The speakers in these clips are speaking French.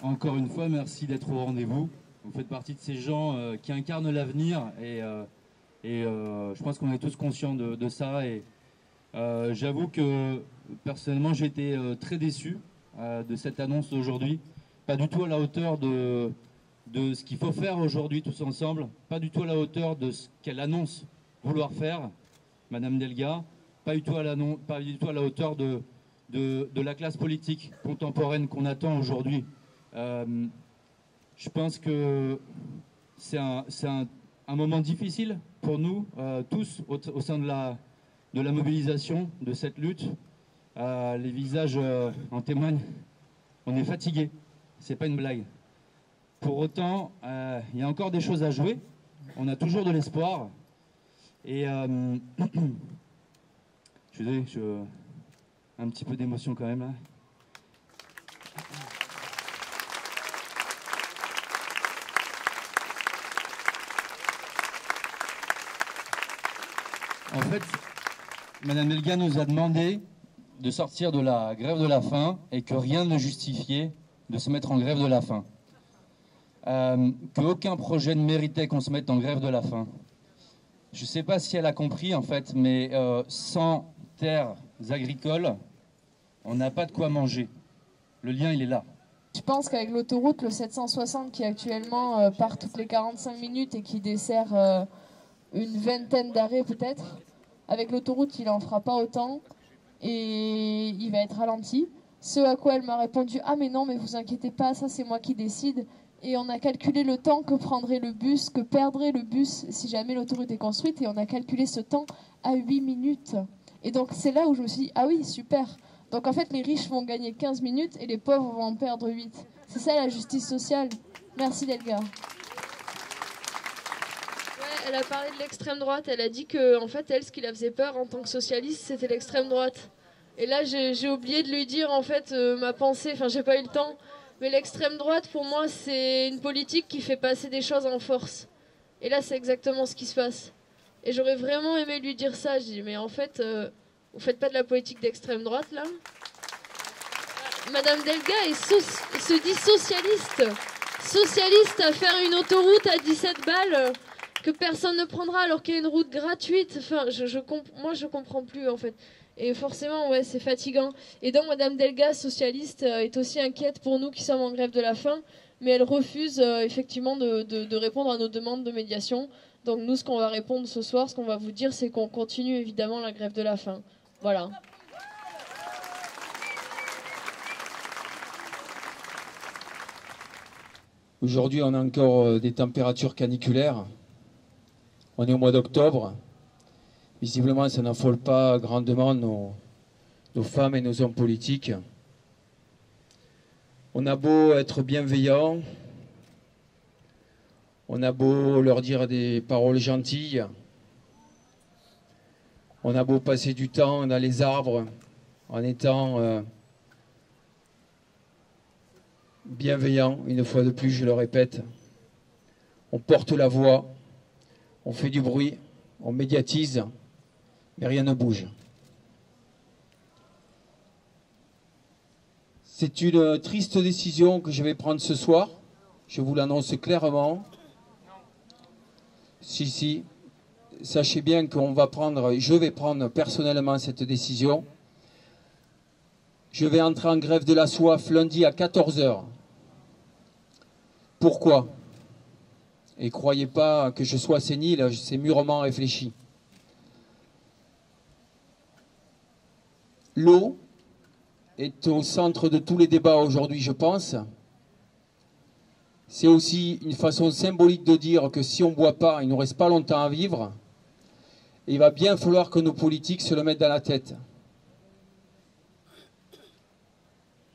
Encore une fois, merci d'être au rendez-vous. Vous faites partie de ces gens qui incarnent l'avenir et je pense qu'on est tous conscients de ça. Et j'avoue que personnellement, j'ai été très déçu de cette annonce d'aujourd'hui. Pas du tout à la hauteur de ce qu'il faut faire aujourd'hui tous ensemble. Pas du tout à la hauteur de ce qu'elle annonce vouloir faire, Madame Delga. Pas du tout à la hauteur de la classe politique contemporaine qu'on attend aujourd'hui. Je pense que c'est un moment difficile pour nous tous au sein de la mobilisation, de cette lutte. Les visages en témoignent. On est fatigué, c'est pas une blague. Pour autant, il y a encore des choses à jouer. On a toujours de l'espoir. Et je suis désolé, un petit peu d'émotion quand même là. En fait, Madame Delga nous a demandé de sortir de la grève de la faim et que rien ne justifiait de se mettre en grève de la faim. Qu'aucun projet ne méritait qu'on se mette en grève de la faim. Je ne sais pas si elle a compris en fait, mais sans terres agricoles, on n'a pas de quoi manger. Le lien, il est là. Je pense qu'avec l'autoroute, le 760 qui actuellement part toutes les 45 minutes et qui dessert une vingtaine d'arrêts peut-être, avec l'autoroute, il n'en fera pas autant et il va être ralenti. Ce à quoi elle m'a répondu « Ah mais non, mais vous inquiétez pas, ça c'est moi qui décide ». Et on a calculé le temps que prendrait le bus, que perdrait le bus si jamais l'autoroute est construite, et on a calculé ce temps à 8 minutes. Et donc c'est là où je me suis dit « Ah oui, super ». Donc en fait, les riches vont gagner 15 minutes et les pauvres vont en perdre 8. C'est ça la justice sociale. Merci Delga. Elle a parlé de l'extrême droite, elle a dit que en fait elle, ce qui la faisait peur en tant que socialiste, c'était l'extrême droite. Et là j'ai oublié de lui dire en fait ma pensée, enfin j'ai pas eu le temps, mais l'extrême droite pour moi c'est une politique qui fait passer des choses en force. Et là c'est exactement ce qui se passe. Et j'aurais vraiment aimé lui dire ça, je dis mais en fait vous faites pas de la politique d'extrême droite là. Madame Delga se dit socialiste. Socialiste à faire une autoroute à 17 balles que personne ne prendra alors qu'il y a une route gratuite. Enfin, moi, je comprends plus, en fait. Et forcément, ouais, c'est fatigant. Et donc, Madame Delga, socialiste, est aussi inquiète pour nous qui sommes en grève de la faim, mais elle refuse effectivement de répondre à nos demandes de médiation. Donc, nous, ce qu'on va répondre ce soir, ce qu'on va vous dire, c'est qu'on continue évidemment la grève de la faim. Voilà. Aujourd'hui, on a encore des températures caniculaires. On est au mois d'octobre. Visiblement, ça n'affole pas grandement nos femmes et nos hommes politiques. On a beau être bienveillant, on a beau leur dire des paroles gentilles, on a beau passer du temps dans les arbres en étant bienveillant, une fois de plus, je le répète. On porte la voix, on fait du bruit, on médiatise, mais rien ne bouge. C'est une triste décision que je vais prendre ce soir. Je vous l'annonce clairement. Si, sachez bien je vais prendre personnellement cette décision. Je vais entrer en grève de la soif lundi à 14 h. Pourquoi ? Et croyez pas que je sois sénile, c'est mûrement réfléchi. L'eau est au centre de tous les débats aujourd'hui, je pense. C'est aussi une façon symbolique de dire que si on ne boit pas, il ne nous reste pas longtemps à vivre. Et il va bien falloir que nos politiques se le mettent dans la tête.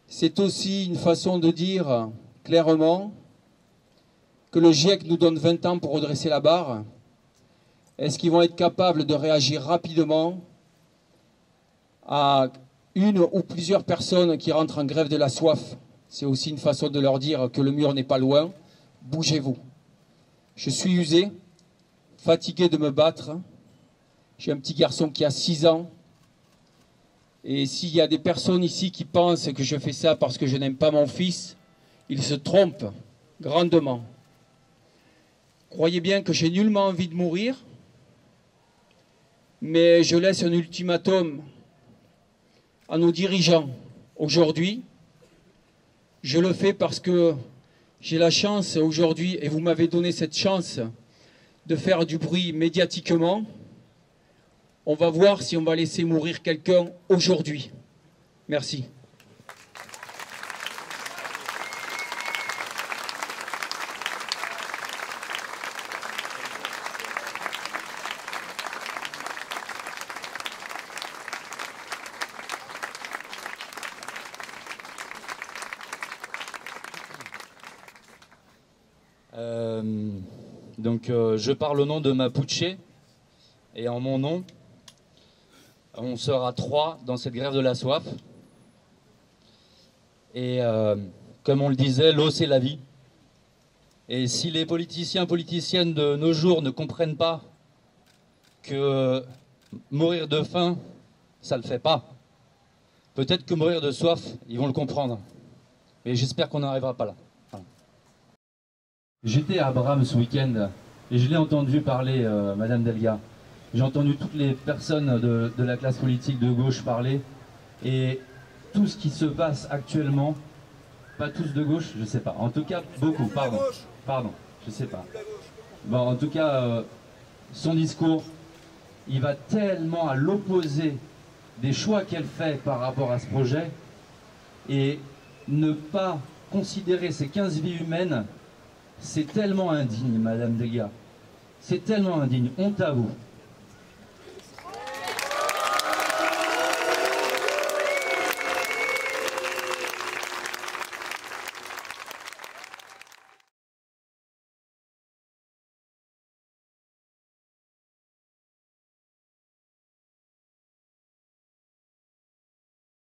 C'est aussi une façon de dire clairement que le GIEC nous donne 20 ans pour redresser la barre. Est-ce qu'ils vont être capables de réagir rapidement à une ou plusieurs personnes qui rentrent en grève de la soif? C'est aussi une façon de leur dire que le mur n'est pas loin. Bougez-vous. Je suis usé, fatigué de me battre. J'ai un petit garçon qui a 6 ans. Et s'il y a des personnes ici qui pensent que je fais ça parce que je n'aime pas mon fils, il se trompe grandement. Croyez bien que j'ai nullement envie de mourir, mais je laisse un ultimatum à nos dirigeants aujourd'hui. Je le fais parce que j'ai la chance aujourd'hui, et vous m'avez donné cette chance, de faire du bruit médiatiquement. On va voir si on va laisser mourir quelqu'un aujourd'hui. Merci. Je parle au nom de Mapuche et en mon nom. On sera 3 dans cette grève de la soif. Et comme on le disait, l'eau c'est la vie. Et si les politiciennes de nos jours ne comprennent pas que mourir de faim, ça ne le fait pas, peut-être que mourir de soif, ils vont le comprendre. Mais j'espère qu'on n'arrivera pas là. Voilà. J'étais à Abraham ce week-end et je l'ai entendu parler, Madame Delga. J'ai entendu toutes les personnes de la classe politique de gauche parler. Et tout ce qui se passe actuellement, pas tous de gauche, je sais pas. En tout cas, beaucoup, pardon, je sais pas. Bon, en tout cas, son discours, il va tellement à l'opposé des choix qu'elle fait par rapport à ce projet. Et ne pas considérer ces 15 vies humaines, c'est tellement indigne, Madame Delga. C'est tellement indigne. Honte à vous.